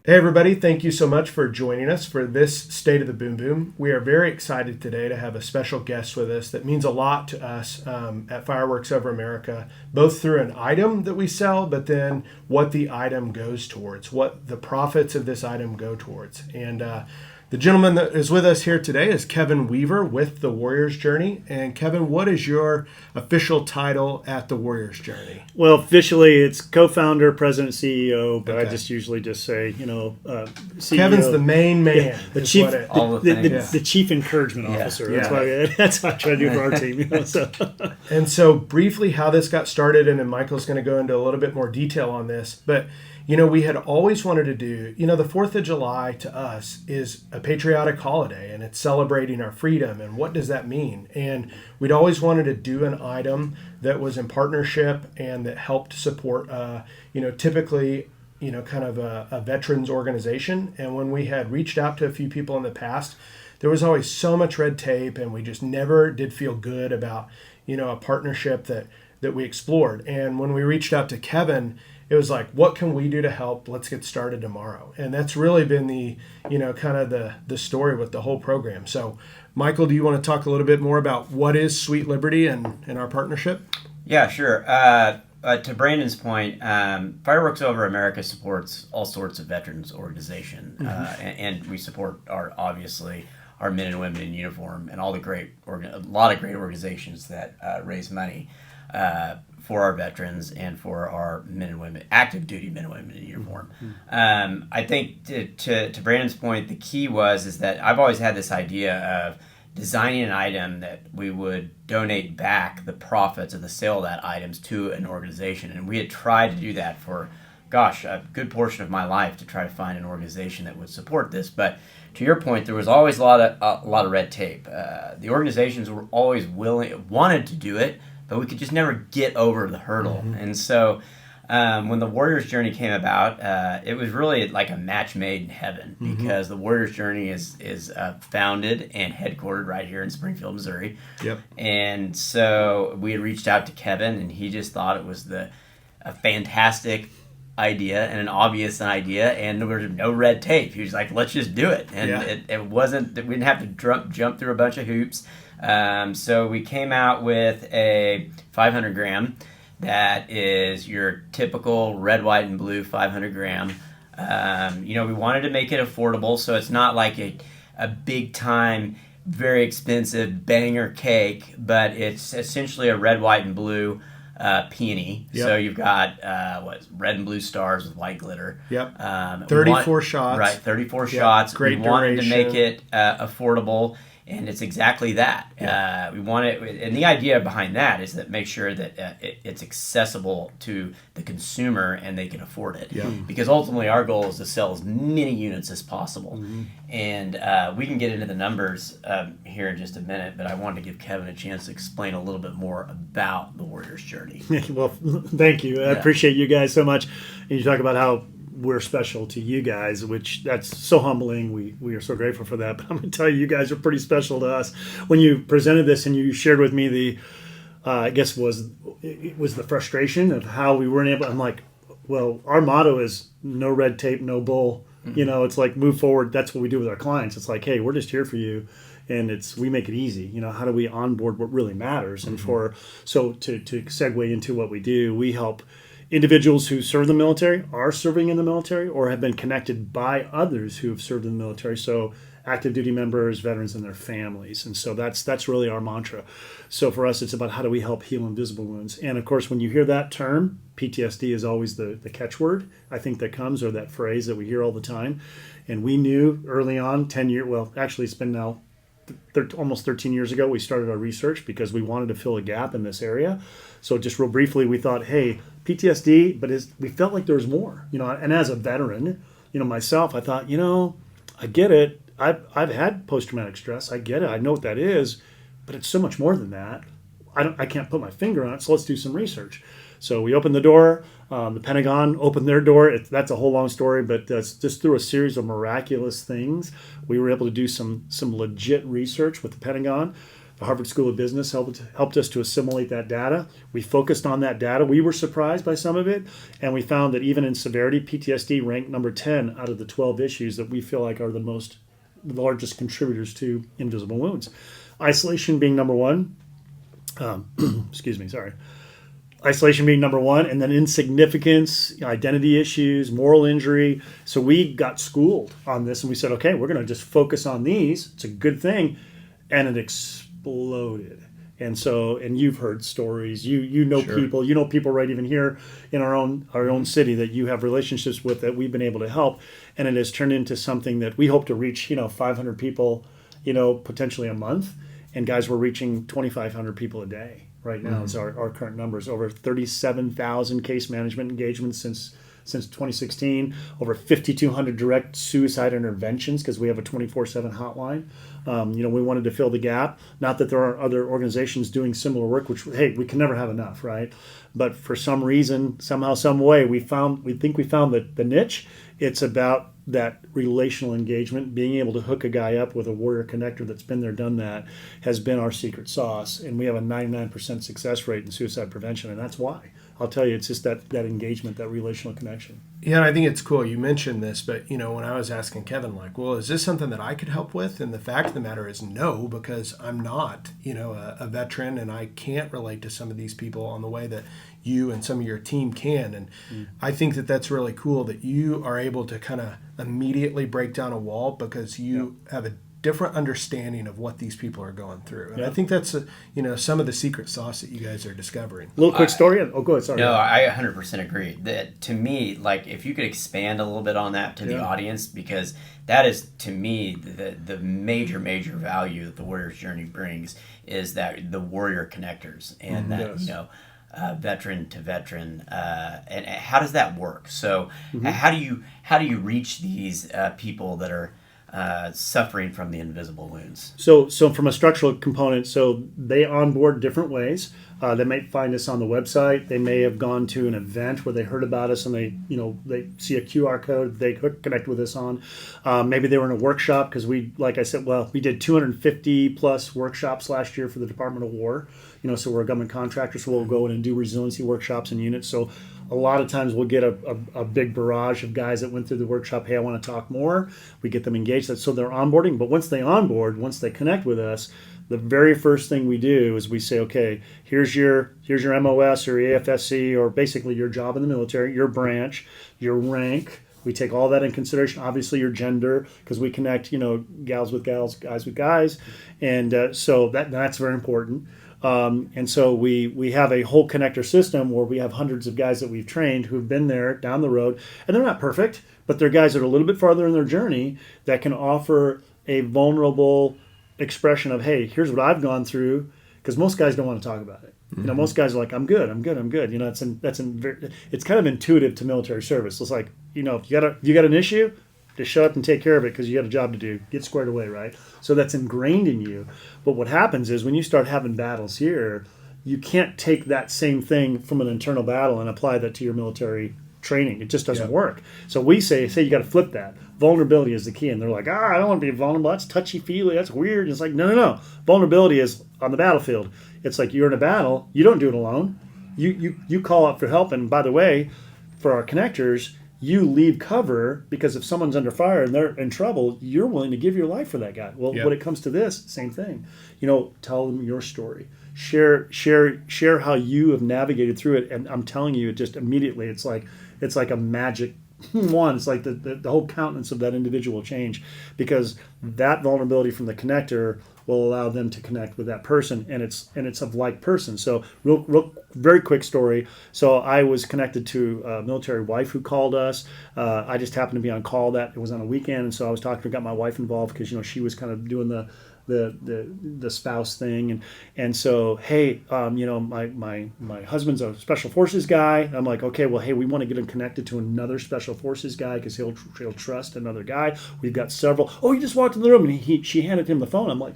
Hey, everybody, thank you so much for joining us for this State of the Boom Boom. We are very excited today to have a special guest with us that means a lot to us at Fireworks Over America, both through an item that we sell, but then what the item goes towards, what the profits of this item go towards. And the gentleman that is with us here today is Kevin Weaver with The Warrior's Journey. And Kevin, what is your official title at The Warrior's Journey? Well, officially it's co-founder, president, CEO, but Okay. I just usually just say, CEO. Kevin's the main man. Yeah, the is chief, what it- the chief encouragement officer. That's what I try to do for our team. So. And so, briefly, how this got started, and then Michael's going to go into a little bit more detail on this. But, we had always wanted to do, the 4th of July to us is a patriotic holiday, and it's celebrating our freedom. And what does that mean? And we'd always wanted to do an item that was in partnership and that helped support, typically, kind of a veterans organization. And when we had reached out to a few people in the past, there was always so much red tape, and we just never did feel good about, a partnership that we explored. And when we reached out to Kevin, it was like, what can we do to help? Let's get started tomorrow. And that's really been the, kind of the story with the whole program. So, Michael, do you want to talk a little bit more about what is Sweet Liberty and our partnership? Yeah, sure. To Brandon's point, Fireworks Over America supports all sorts of veterans organization, and we support obviously our men and women in uniform and all the a lot of great organizations that raise money for our veterans and for our men and women, active duty men and women in uniform. I think to Brandon's point, the key is that I've always had this idea of designing an item that we would donate back the profits of the sale of that items to an organization. And we had tried to do that for, a good portion of my life to try to find an organization that would support this. But to your point, there was always a lot of red tape. The organizations were always wanted to do it, but we could just never get over the hurdle. And so when the Warrior's Journey came about, it was really like a match made in heaven, because the Warrior's Journey is founded and headquartered right here in Springfield, Missouri. Yep. And so we had reached out to Kevin, and he just thought it was a fantastic idea and an obvious idea, and there was no red tape. He was like, let's just do it. And it wasn't that we didn't have to jump through a bunch of hoops. So we came out with a 500 gram that is your typical red, white, and blue 500 gram. We wanted to make it affordable, so it's not like a big time, very expensive banger cake, but it's essentially a red, white, and blue peony. Yep. So you've got red and blue stars with white glitter. Yep. 34 shots. Right, 34 shots. Great we wanted to duration. make it affordable. And it's exactly that. Yeah. We want it, and the idea behind that is that make sure that it's accessible to the consumer and they can afford it. Yeah. Because ultimately, our goal is to sell as many units as possible. And we can get into the numbers here in just a minute, but I wanted to give Kevin a chance to explain a little bit more about the Warrior's Journey. Well, thank you. I appreciate you guys so much. And you talk about how we're special to you guys, which that's so humbling. We are so grateful for that. But I'm going to tell you, you guys are pretty special to us. When you presented this and you shared with me the, I guess it was the frustration of how we weren't able. I'm like, well, our motto is no red tape, no bull. It's like move forward. That's what we do with our clients. It's like, hey, we're just here for you. And we make it easy. How do we onboard what really matters? And to segue into what we do, we help individuals who serve the military, are serving in the military, or have been connected by others who have served in the military. So active duty members, veterans, and their families. And so that's really our mantra. So for us, it's about how do we help heal invisible wounds. And of course, when you hear that term, PTSD is always the catchword, I think, that comes, or that phrase that we hear all the time. And we knew early on, it's been now almost 13 years ago, we started our research because we wanted to fill a gap in this area. So just real briefly, we thought, hey, PTSD, but we felt like there was more, and as a veteran, myself, I thought, I get it. I've had post-traumatic stress. I get it. I know what that is, but it's so much more than that. I can't put my finger on it. So let's do some research. So we opened the door. The Pentagon opened their door. That's a whole long story, but just through a series of miraculous things, we were able to do some legit research with the Pentagon. The Harvard School of Business helped us to assimilate that data. We focused on that data. We were surprised by some of it, and we found that even in severity, PTSD ranked number 10 out of the 12 issues that we feel like are the largest contributors to invisible wounds. Isolation being number one. Isolation being number one, and then insignificance, identity issues, moral injury. So we got schooled on this, and we said, okay, we're going to just focus on these. It's a good thing. And it exploded. And so, and you've heard stories. You know Sure. people. You know people right even here in our own city that you have relationships with that we've been able to help, and it has turned into something that we hope to reach. 500 people, potentially a month, and guys, we're reaching 2,500 people a day right now. Is our current numbers. Over 37,000 case management engagements since 2016, over 5,200 direct suicide interventions because we have a 24/7 hotline. We wanted to fill the gap. Not that there aren't other organizations doing similar work, which, hey, we can never have enough, right? But for some reason, somehow, some way, we think we found the niche. It's about that relational engagement, being able to hook a guy up with a warrior connector that's been there, done that, has been our secret sauce. And we have a 99% success rate in suicide prevention, and that's why. I'll tell you, it's just that engagement, that relational connection. Yeah, and I think it's cool you mentioned this, but when I was asking Kevin, like, well, is this something that I could help with? And the fact of the matter is no, because I'm not, a veteran, and I can't relate to some of these people on the way that you and some of your team can. And I think that that's really cool that you are able to kind of immediately break down a wall because you have a different understanding of what these people are going through. And I think that's some of the secret sauce that you guys are discovering. Little quick story. Oh, go ahead. Sorry. No, I 100% agree. That to me, like, if you could expand a little bit on that to the audience, because that is, to me, the major value that the Warrior's Journey brings is that the warrior connectors and that veteran to veteran, and how does that work? So how do you reach these people that are suffering from the invisible wounds? So from a structural component, so they onboard different ways. They might find us on the website. They may have gone to an event where they heard about us and they see a QR code they connect with us on. Maybe they were in a workshop because we did 250 plus workshops last year for the Department of War. So we're a government contractor, so we'll go in and do resiliency workshops and units. So a lot of times we'll get a big barrage of guys that went through the workshop. Hey, I want to talk more. We get them engaged. So they're onboarding. But once they connect with us, the very first thing we do is we say, okay, here's your MOS or AFSC, or basically your job in the military, your branch, your rank. We take all that in consideration. Obviously, your gender, because we connect, gals with gals, guys with guys, and so that's very important. And so we have a whole connector system where we have hundreds of guys that we've trained who've been there down the road, and they're not perfect, but they're guys that are a little bit farther in their journey that can offer a vulnerable expression of, hey, here's what I've gone through, because most guys don't want to talk about it. Most guys are like, I'm good. It's kind of intuitive to military service. It's like, if you got an issue, just show up and take care of it because you got a job to do. Get squared away, right? So that's ingrained in you. But what happens is when you start having battles here, you can't take that same thing from an internal battle and apply that to your military training. It just doesn't work. So we say you got to flip that. Vulnerability is the key. And they're like, I don't want to be vulnerable. That's touchy-feely. That's weird. And it's like, no. Vulnerability is on the battlefield. It's like you're in a battle. You don't do it alone. You call out for help. And by the way, for our connectors, you leave cover because if someone's under fire and they're in trouble, you're willing to give your life for that guy. Well, when it comes to this, same thing. Tell them your story. Share how you have navigated through it. And I'm telling you, it just immediately, it's like a magic wand. It's like the whole countenance of that individual will change because that vulnerability from the connector will allow them to connect with that person, and it's of like person. So real very quick story. So I was connected to a military wife who called us. I just happened to be on call that it was on a weekend, and so I was got my wife involved because she was kind of doing the spouse thing, and so hey, my husband's a special forces guy. I'm like, okay, well, hey, we want to get him connected to another special forces guy because he'll trust another guy. We've got several. Oh, he just walked in the room and she handed him the phone. I'm like,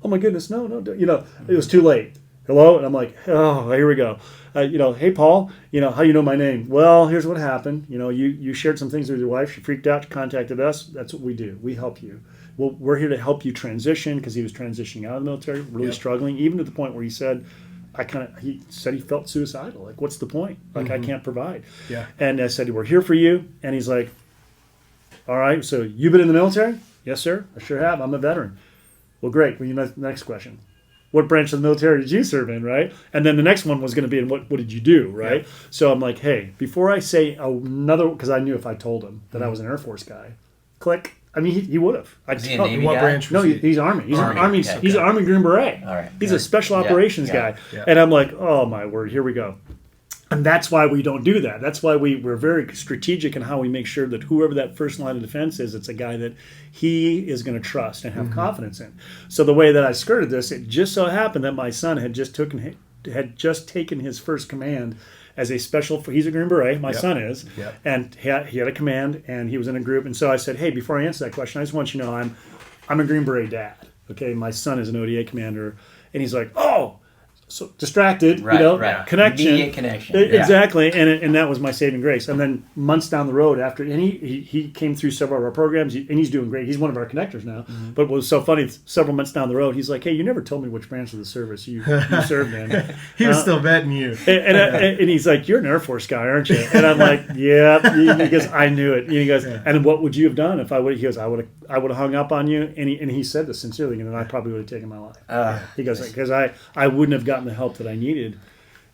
oh my goodness, no, it was too late. Hello, and I'm like, oh, here we go. Hey Paul, how you know my name? Well, here's what happened. You shared some things with your wife. She freaked out. She contacted us. That's what we do. We help you. well, we're here to help you transition, because he was transitioning out of the military, really struggling, even to the point where he said, he said he felt suicidal. Like, what's the point? Like, I can't provide. Yeah. And I said, we're here for you. And he's like, all right, so you've been in the military? Yes, sir. I sure have. I'm a veteran. Well, great. Well, next question. What branch of the military did you serve in, right? And then the next one was going to be, what did you do, right? Yeah. So I'm like, hey, before I say another, because I knew if I told him that I was an Air Force guy, click. I mean, he would have. Is he a Navy what guy? branch was No, he? he's Army. He's Army. an Army. Okay. He's an Army Green Beret. All right. He's a special operations guy. Yeah. And I'm like, oh my word, here we go. And that's why we don't do that. That's why we're very strategic in how we make sure that whoever that first line of defense is, it's a guy that he is going to trust and have confidence in. So the way that I skirted this, it just so happened that my son had just taken his first command as a special. He's a Green Beret. My son is, and he had a command, and he was in a group. And so I said, hey, before I answer that question, I just want you to know I'm a Green Beret dad. Okay, my son is an ODA commander, and he's like, oh. So distracted, right. Connection, Immediate connection, exactly, and that was my saving grace. And then months down the road, after, and he came through several of our programs, and he's doing great. He's one of our connectors now. Mm-hmm. But what was so funny, several months down the road, he's like, "Hey, you never told me which branch of the service you served in." He was still vetting you, and he's like, "You're an Air Force guy, aren't you?" And I'm like, "Yeah," because I knew it. He goes, "And what would you have done if I would?" He goes, "I would have hung up on you." And he said this sincerely, and then I probably would have taken my life. He goes, "Because I wouldn't have gotten the help that I needed."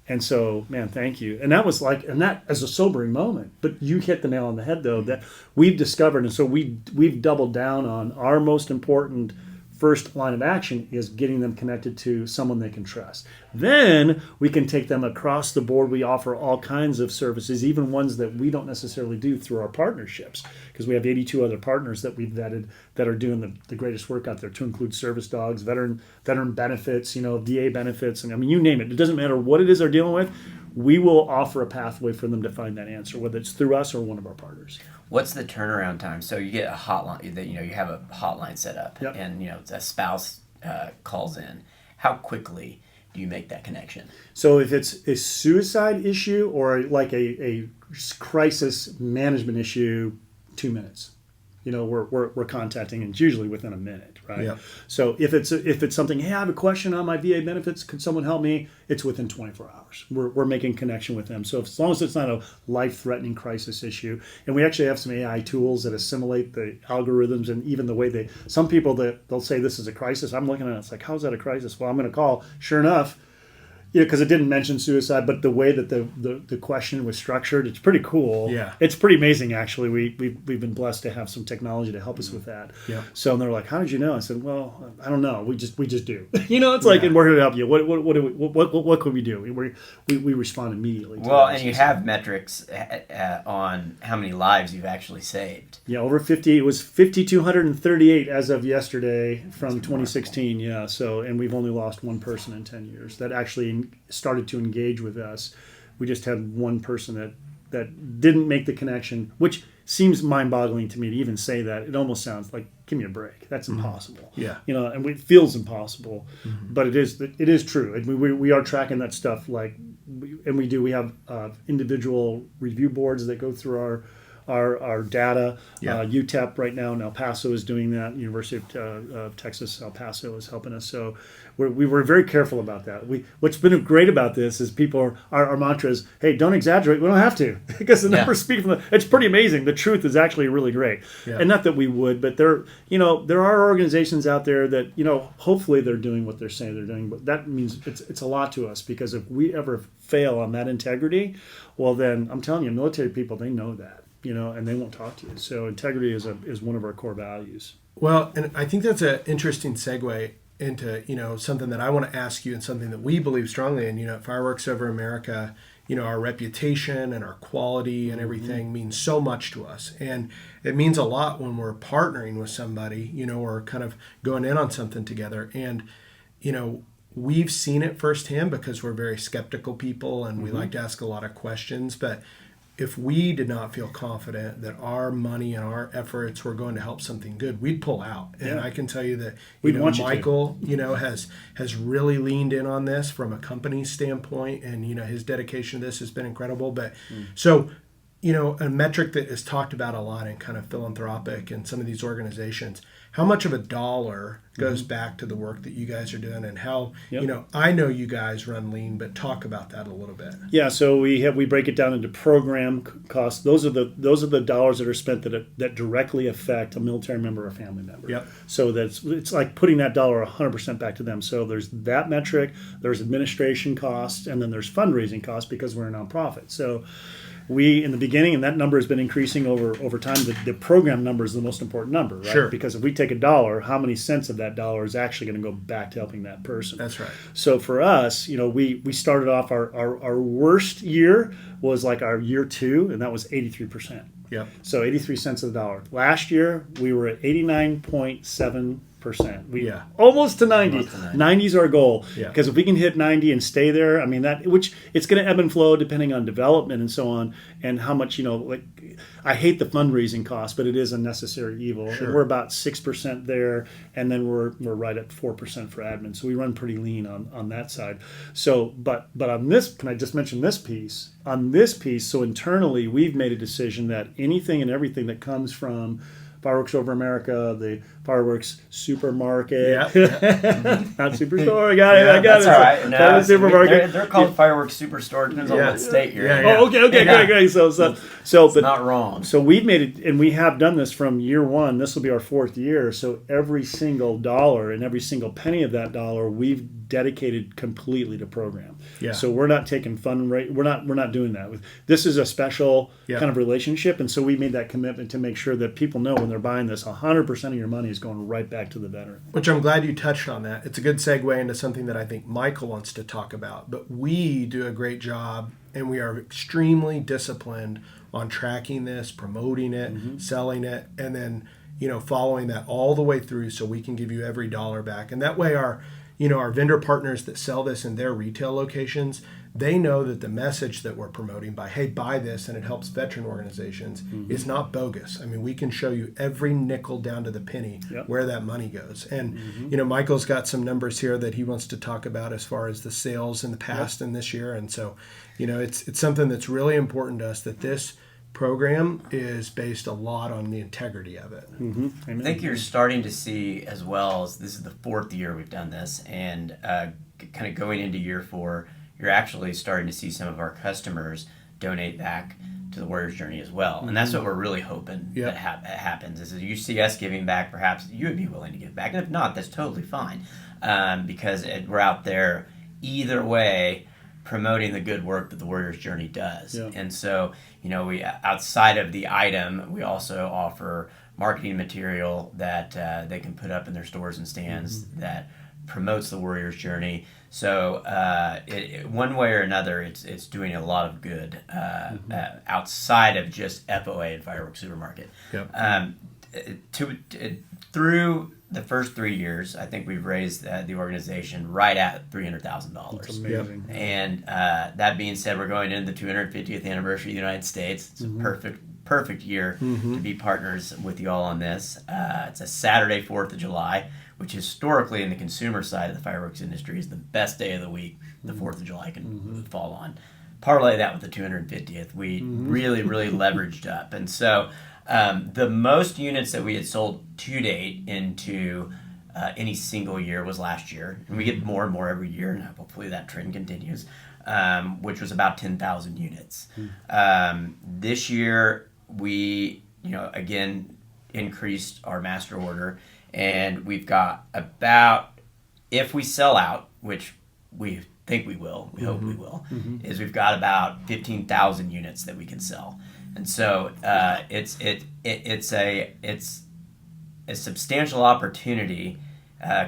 And so, man, thank you. And that was that as a sobering moment. But you hit the nail on the head, though, that we've discovered, and so we've doubled down on our most important first line of action is getting them connected to someone they can trust. Then we can take them across the board. We offer all kinds of services, even ones that we don't necessarily do through our partnerships, because we have 82 other partners that we've vetted that are doing the greatest work out there, to include service dogs, veteran benefits, VA benefits, and I mean, you name it. It doesn't matter what it is they're dealing with. We will offer a pathway for them to find that answer, whether it's through us or one of our partners. What's the turnaround time? So you get a hotline that you have a hotline set up, and a spouse calls in. How quickly do you make that connection? So if it's a suicide issue or like a crisis management issue, 2 minutes. We're contacting, and it's usually within a minute, right? Yep. So if it's something, hey, I have a question on my VA benefits, could someone help me? It's within 24 hours. We're making connection with them. So as long as it's not a life-threatening crisis issue, and we actually have some AI tools that assimilate the algorithms and even the way some people they'll say this is a crisis. I'm looking at it, it's like, how's that a crisis? Well, I'm going to call. Sure enough, because it didn't mention suicide, but the way that the question was structured, it's pretty cool. Yeah. It's pretty amazing, actually. We've been blessed to have some technology to help us with that. Yeah. So they're like, how did you know? I said, well, I don't know. We just do. It's like, and we're here to help you. What could we do? We respond immediately. Well, and you have metrics on how many lives you've actually saved. Yeah, over 50. It was 5,238 as of yesterday from 2016. Yeah. So, and we've only lost one person in 10 years that actually started to engage with us. We just had one person that didn't make the connection, which seems mind-boggling to me to even say that. It almost sounds like, give me a break. That's impossible. Yeah. And it feels impossible, but it is true. And we are tracking that stuff we have individual review boards that go through our data. UTEP right now in El Paso is doing that. University of Texas, El Paso is helping us. So we were very careful about that. What's been great about this is our mantra is, hey, don't exaggerate. We don't have to, because the numbers speak from it's pretty amazing. The truth is actually really great. Yeah. And not that we would, but there are organizations out there that, hopefully they're doing what they're saying they're doing, but that means it's a lot to us, because if we ever fail on that integrity, well, then I'm telling you, military people, they know that. And they won't talk to you. So integrity is one of our core values. Well, and I think that's an interesting segue into, something that I want to ask you, and something that we believe strongly in. At Fireworks Over America, our reputation and our quality and everything means so much to us. And it means a lot when we're partnering with somebody, or kind of going in on something together. And, we've seen it firsthand, because we're very skeptical people and we like to ask a lot of questions. But if we did not feel confident that our money and our efforts were going to help something good, we'd pull out. And I can tell you that Michael, has really leaned in on this from a company standpoint, and his dedication to this has been incredible. But so, a metric that is talked about a lot in kind of philanthropic and some of these organizations, how much of a dollar goes back to the work that you guys are doing, and how Yep. I know you guys run lean, but talk about that a little bit. Yeah, so we break it down into program costs. Those are the dollars that are spent that directly affect a military member or family member. Yep. So it's like putting that dollar 100% back to them. So there's that metric, there's administration costs, and then there's fundraising costs because we're a nonprofit. So we, in the beginning, and that number has been increasing over time, the program number is the most important number, right? Sure. Because if we take a dollar, how many cents of that dollar is actually going to go back to helping that person? That's right. So for us, we started off our worst year was like our year 2, and that was 83%. Yep. So 83 cents of the dollar. Last year, we were at 89.7%. We almost to 90. Almost to 90. 90 is our goal. Yeah. Because if we can hit 90 and stay there, I mean which it's going to ebb and flow depending on development and so on, and how much I hate the fundraising cost, but it is a necessary evil. Sure. And we're about 6% there, and then we're right at 4% for admin. So we run pretty lean on that side. So but on this, can I just mention this piece? On this piece, so internally we've made a decision that anything and everything that comes from Fireworks Over America, the Fireworks Supermarket, not Superstore. I got it. That's all right. No, Supermarket. they're called Fireworks Superstore. Depends on what state you're in. Oh, okay, great. So It's but not wrong. so we've made it, and we have done this from year 1. This will be our 4th year. So every single dollar and every single penny of that dollar, we've dedicated completely to program. Yeah. So we're not taking fund rate. We're not doing that. This is a special kind of relationship, and so we made that commitment to make sure that people know when they're buying this, 100% of your money is going right back to the veteran. Which I'm glad you touched on that. It's a good segue into something that I think Michael wants to talk about. But we do a great job, and we are extremely disciplined on tracking this, promoting it, selling it, and then following that all the way through so we can give you every dollar back. And that way our vendor partners that sell this in their retail locations, they know that the message that we're promoting by, hey, buy this and it helps veteran organizations is not bogus. I mean, we can show you every nickel down to the penny where that money goes. And, Michael's got some numbers here that he wants to talk about as far as the sales in the past and this year. And so, it's something that's really important to us, that this program is based a lot on the integrity of it. I think you're starting to see, as well as this is the 4th year we've done this, and kind of going into year 4, you're actually starting to see some of our customers donate back to the Warrior's Journey as well. And that's what we're really hoping that happens, is that you see us giving back, perhaps you would be willing to give back. And if not, that's totally fine, because we're out there either way promoting the good work that the Warrior's Journey does. And so, we, outside of the item, we also offer marketing material that they can put up in their stores and stands that promotes the Warrior's Journey. So one way or another, it's doing a lot of good outside of just FOA and Fireworks Supermarket. Through the first 3 years, I think we've raised the organization right at $300,000. That's amazing. And that being said, we're going into the 250th anniversary of the United States. It's a perfect year to be partners with you all on this. It's a Saturday, 4th of July, which historically in the consumer side of the fireworks industry is the best day of the week the 4th of July can fall on. Parlay that with the 250th. We really leveraged up. And so the most units that we had sold to date into any single year was last year. And we get more and more every year, and hopefully that trend continues, which was about 10,000 units. This year, we, again, increased our master order, and we've got about, if we sell out, which we think we will, we hope we will, is we've got about 15,000 units that we can sell. And so it's a substantial opportunity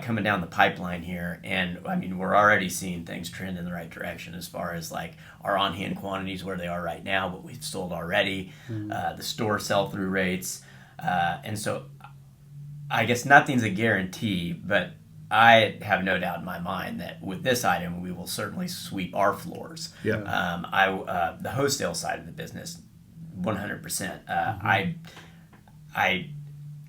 coming down the pipeline here. And I mean, we're already seeing things trend in the right direction as far as like our on-hand quantities where they are right now, what we've sold already, the store sell-through rates. And so I guess nothing's a guarantee, but I have no doubt in my mind that with this item, we will certainly sweep our floors. The wholesale side of the business, 100%. I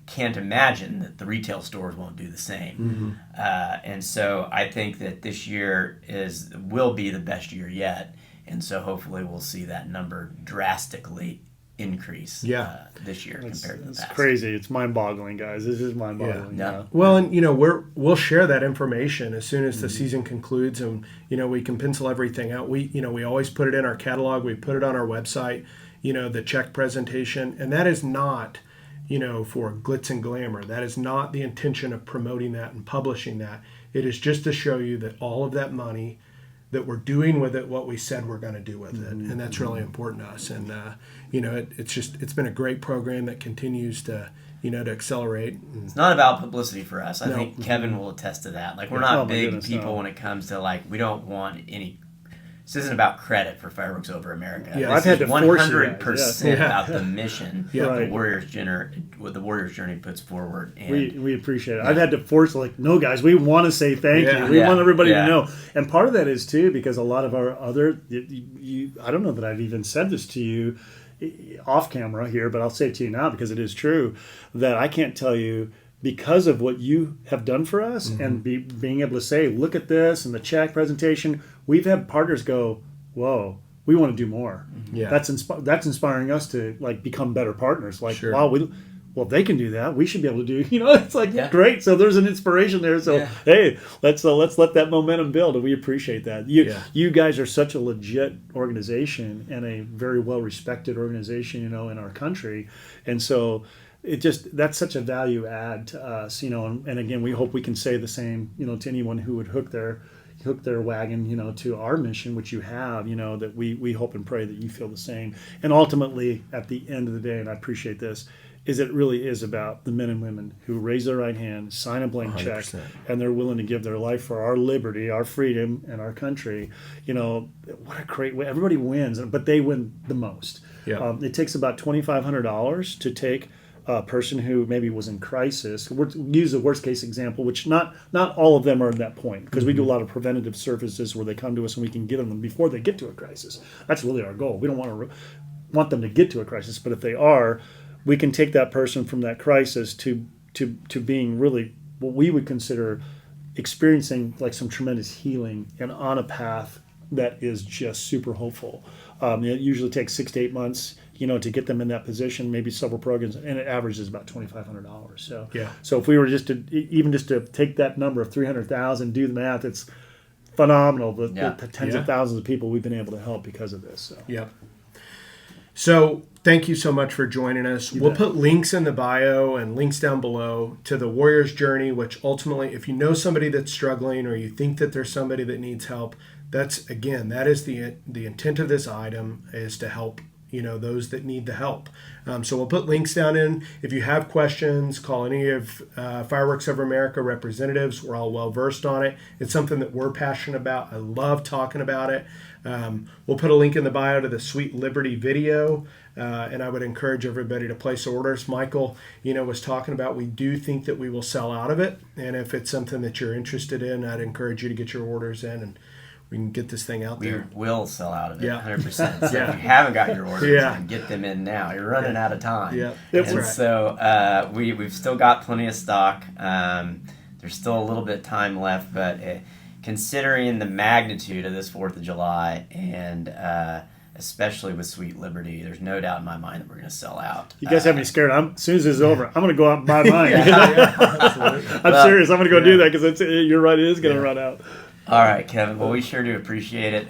can't imagine that the retail stores won't do the same. And so I think that this year will be the best year yet. And so hopefully we'll see that number drastically increase this year compared to the It's past. crazy. It's mind-boggling, guys. This is mind-boggling. Yeah. Well, and we'll share that information as soon as the season concludes, and we can pencil everything out. We always put it in our catalog. We put it on our website. The check presentation, and that is not for glitz and glamour. That is not the intention of promoting that and publishing that. It is just to show you that all of that money, that we're doing with it what we said we're going to do with it, and that's really important to us. And it's been a great program that continues to to accelerate. It's not about publicity for us. I think Kevin will attest to that. Like, we're not big goodness, people no. when it comes to, like, we don't want any. This isn't about credit for Fireworks Over America. Yeah, this I've had is to force you 100% guys. about the mission Yeah. that Right. what the Warriors Journey puts forward. And We appreciate it. I've had to force, like, no, guys, we want to say thank Yeah. you. We want everybody Yeah. to know. And part of that is, too, because a lot of our other, I don't know that I've even said this to you off camera here, but I'll say it to you now because it is true, that I can't tell you, because of what you have done for us and being able to say, look at this and the check presentation, we've had partners go, whoa, we want to do more. Yeah. That's inspiring us to, like, become better partners. Like, Sure. wow, well, they can do that. We should be able to do. It's like Yeah. great. So there's an inspiration there. So hey, let's let that momentum build, and we appreciate that. You guys are such a legit organization and a very well respected organization, in our country, and so that's such a value add to us, and again, we hope we can say the same, to anyone who would hook their wagon, to our mission, which you have, that we hope and pray that you feel the same. And ultimately, at the end of the day, and I appreciate this, is it really is about the men and women who raise their right hand, sign a blank check, 100%. and they're willing to give their life for our liberty, our freedom, and our country. What a great way. Everybody wins, but they win the most. Yeah. It takes about $2,500 to take a person who maybe was in crisis. Use the worst case example, which not all of them are at that point, because we do a lot of preventative services where they come to us and we can get them before they get to a crisis. That's really our goal. We don't want them to get to a crisis, but if they are, we can take that person from that crisis to being really what we would consider experiencing like some tremendous healing and on a path that is just super hopeful. It usually takes 6 to 8 months, to get them in that position, maybe several programs, and it averages about $2,500. So, so if we were just to take that number of 300,000, do the math, it's phenomenal. The tens of thousands of people we've been able to help because of this. So. Yeah. So thank you so much for joining us. We'll put links in the bio and links down below to the Warriors Journey, which ultimately, if you know somebody that's struggling or you think that there's somebody that needs help, that is the intent of this item, is to help those that need the help. So we'll put links down in. If you have questions, call any of Fireworks Over America representatives. We're all well versed on it. It's something that we're passionate about. I love talking about it. We'll put a link in the bio to the Sweet Liberty video, and I would encourage everybody to place orders. Michael, was talking about, we do think that we will sell out of it, and if it's something that you're interested in, I'd encourage you to get your orders in, and we can get this thing out there. We will sell out of it, Yeah. 100%. So if you haven't got your orders, Yeah. then get them in now. You're running out of time. Yeah, that's And right. so we've still got plenty of stock. There's still a little bit of time left, but considering the magnitude of this 4th of July and especially with Sweet Liberty, there's no doubt in my mind that we're going to sell out. You guys have me scared. As soon as this is over, I'm going to go out and buy mine. Absolutely. I'm serious. I'm going to go do that because you're right. It is going to run out. All right, Kevin. Well, we sure do appreciate it.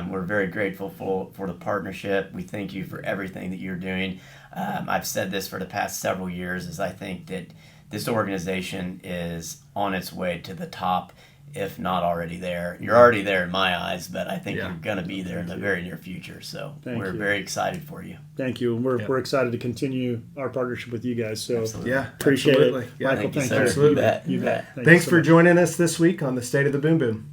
We're very grateful for the partnership. We thank you for everything that you're doing. I've said this for the past several years, is I think that this organization is on its way to the top, if not already there. You're already there in my eyes, but I think you're going to be there in the very near future. So we're very excited for you. Thank you. And we're excited to continue our partnership with you guys. So Yeah, appreciate absolutely. it. Yeah, Michael, Thank you, thank sir. you. Absolutely. You bet. Thank you Thanks so for much. joining us this week on the State of the Boom Boom.